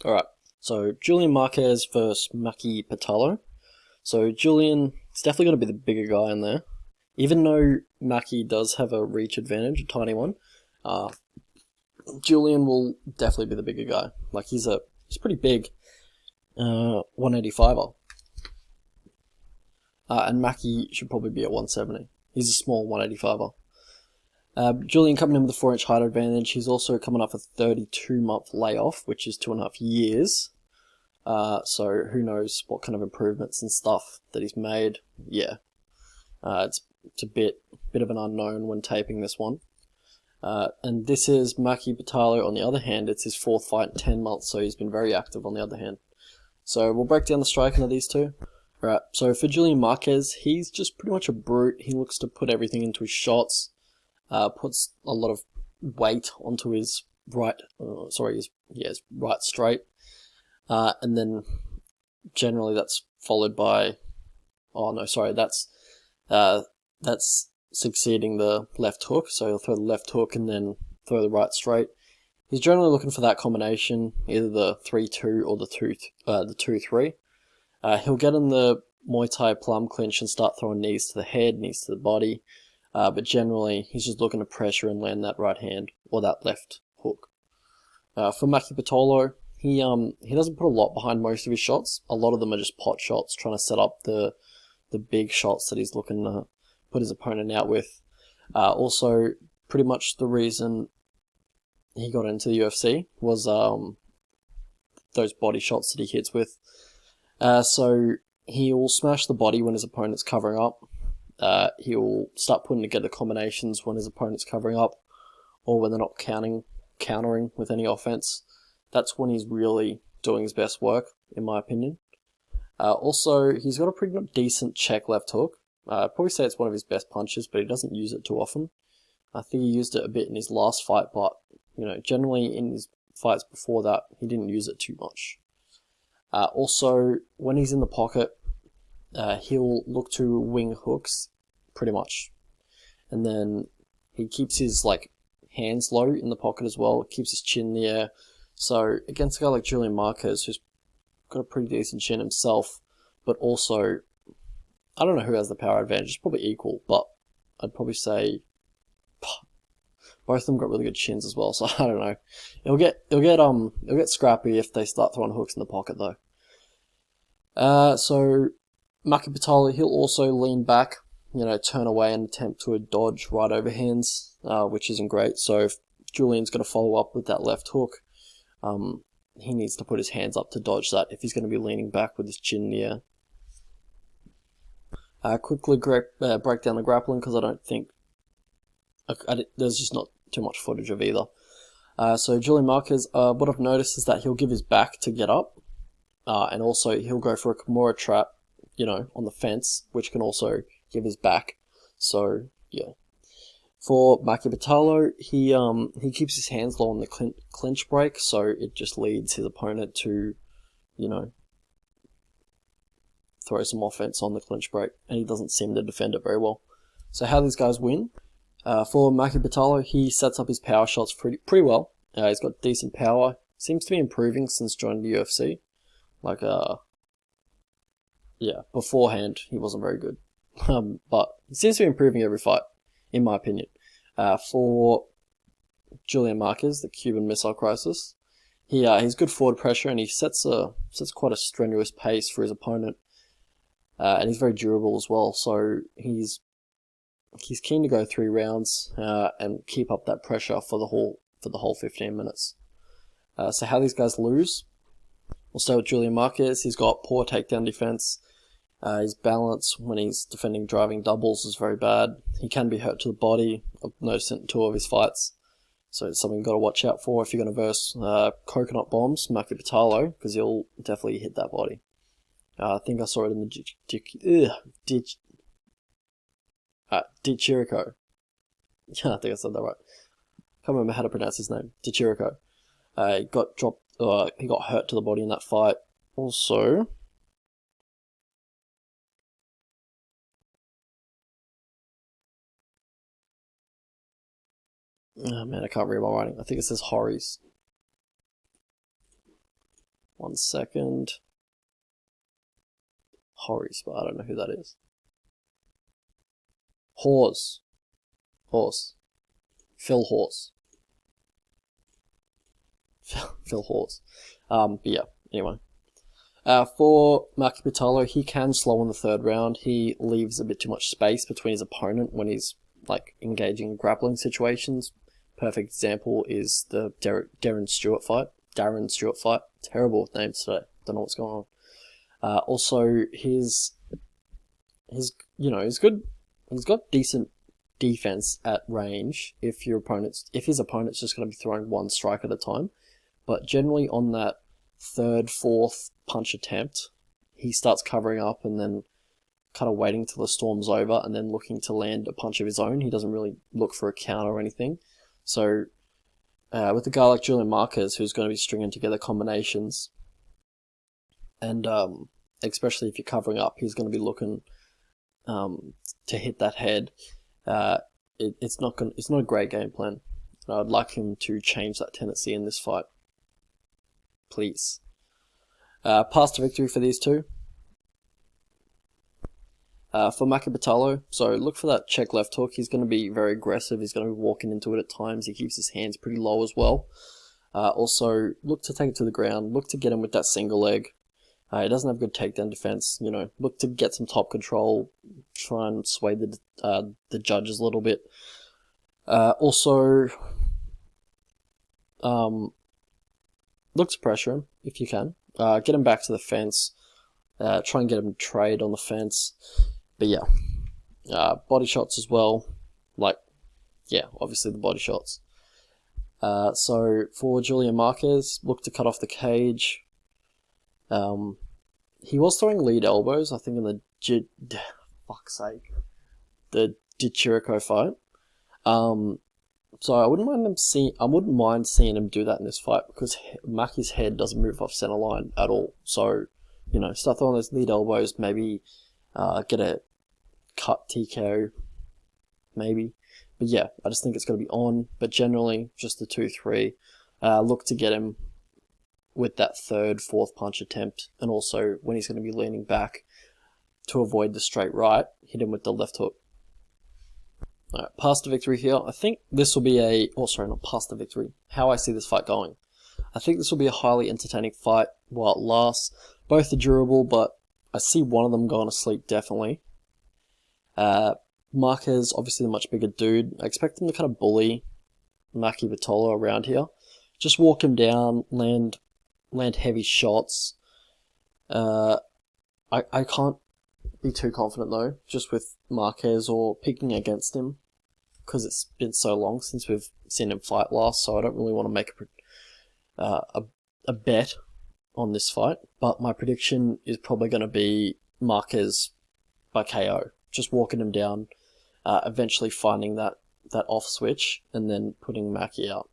Alright, so Julian Marquez versus Maki Pitolo. So Julian is definitely going to be the bigger guy in there. Even though Maki does have a reach advantage, a tiny one, uh, Julian will definitely be the bigger guy. Like he's pretty big, 185er. And Maki should probably be at 170. He's a small 185er. Julian coming in with a 4-inch height advantage. He's also coming off a 32-month layoff, which is 2.5 years. So who knows what kind of improvements and stuff that he's made. Yeah, it's a bit of an unknown when taping this one. And this is Maki Pitolo. On the other hand, it's his 4th fight in 10 months, so he's been very active on the other hand. So we'll break down the striking of these two. Right, so for Julian Marquez, he's just pretty much a brute. He looks to put everything into his shots, puts a lot of weight onto his his right straight. And then generally that's followed by, that's succeeding the left hook. So he'll throw the left hook and then throw the right straight. He's generally looking for that combination, either the 3-2 or the 2-3. He'll get in the Muay Thai plum clinch and start throwing knees to the head, knees to the body. But generally, he's just looking to pressure and land that right hand or that left hook. For Maki Pitolo, he doesn't put a lot behind most of his shots. A lot of them are just pot shots, trying to set up the big shots that he's looking to put his opponent out with. Also, pretty much the reason he got into the UFC was those body shots that he hits with. So he'll smash the body when his opponent's covering up. He'll start putting together combinations when his opponent's covering up, or when they're not countering with any offense. That's when he's really doing his best work, in my opinion. Also, he's got a pretty decent check left hook. I'd probably say it's one of his best punches, but he doesn't use it too often. I think he used it a bit in his last fight, but generally in his fights before that, he didn't use it too much. Also, when he's in the pocket, he'll look to wing hooks, pretty much, and then he keeps his hands low in the pocket as well. Keeps his chin in the air. So against a guy like Julian Marquez, who's got a pretty decent chin himself, but also, I don't know who has the power advantage. It's probably equal, but I'd probably say both of them got really good chins as well. So I don't know. It'll get scrappy if they start throwing hooks in the pocket though. So Maki Pitolo, he'll also lean back, turn away and attempt to dodge right overhands, which isn't great. So if Julian's going to follow up with that left hook, he needs to put his hands up to dodge that if he's going to be leaning back with his chin in the air. Quickly break down the grappling, because I don't think there's just not too much footage of either. So Julian Marquez, what I've noticed is that he'll give his back to get up, and also he'll go for a Kimura trap, on the fence, which can also give his back. So yeah. For Maki Pitolo, he keeps his hands low on the clinch break, so it just leads his opponent to, throw some offense on the clinch break, and he doesn't seem to defend it very well. So how these guys win? For Maki Pitolo, he sets up his power shots pretty well. He's got decent power. Seems to be improving since joining the UFC. Beforehand he wasn't very good, but he seems to be improving every fight, in my opinion. For Julian Marquez, the Cuban Missile Crisis, he's good forward pressure, and he sets quite a strenuous pace for his opponent, and he's very durable as well. So he's keen to go 3 rounds and keep up that pressure for the whole 15 minutes. So how these guys lose? We'll start with Julian Marquez. He's got poor takedown defense. His balance when he's defending driving doubles is very bad. He can be hurt to the body. I've noticed it in 2 of his fights. So it's something you've got to watch out for if you're going to verse Coconut Bombs, Maki Pitolo, because he'll definitely hit that body. I think I saw it in the Dichirico. Yeah, I think I said that right. Can't remember how to pronounce his name. Dichirico. He got dropped. He got hurt to the body in that fight. Also, oh man, I can't read my writing. I think it says Horries. 1 second. Horries, but I don't know who that is. Horse. Phil Horse. Phil Horse. But yeah, anyway. For Maki Pitolo, he can slow in the 3rd round. He leaves a bit too much space between his opponent when he's like engaging in grappling situations. Perfect example is the Darren Stewart fight. Terrible with names today. Don't know what's going on. Also, he's good. He's got decent defense at range if his opponent's just going to be throwing 1 strike at a time. But generally on that 3rd, 4th punch attempt, he starts covering up and then kind of waiting till the storm's over and then looking to land a punch of his own. He doesn't really look for a counter or anything. So with a guy like Julian Marquez, who's going to be stringing together combinations, and especially if you're covering up, he's going to be looking to hit that head. It's not a great game plan. I'd like him to change that tendency in this fight, please. Path to victory for these two. For Maki Pitolo, so look for that check left hook. He's going to be very aggressive. He's going to be walking into it at times. He keeps his hands pretty low as well. Also, look to take it to the ground. Look to get him with that single leg. He doesn't have good takedown defense. Look to get some top control. Try and sway the judges a little bit. Also, look to pressure him if you can. Get him back to the fence. Try and get him to trade on the fence. But yeah, body shots as well. Obviously the body shots. So for Julian Marquez, look to cut off the cage. He was throwing lead elbows, I think, in the the Chirico fight. So I wouldn't mind seeing him do that in this fight because Maki's head doesn't move off center line at all. So start throwing those lead elbows. Maybe get a cut TKO, maybe. But yeah, I just think it's going to be on. But generally, just the 2-3. Look to get him with that 3rd, 4th punch attempt. And also, when he's going to be leaning back to avoid the straight right, hit him with the left hook. Alright, path to victory here. I think this will be not path to victory. How I see this fight going. I think this will be a highly entertaining fight while it lasts. Both are durable, but I see one of them going to sleep, definitely. Marquez, obviously the much bigger dude. I expect him to kind of bully Maki Pitolo around here. Just walk him down, land heavy shots. I can't be too confident though, just with Marquez or picking against him, because it's been so long since we've seen him fight last, so I don't really want to make a bet on this fight. But my prediction is probably going to be Marquez by KO, just walking him down, eventually finding that off switch, and then putting Maki out.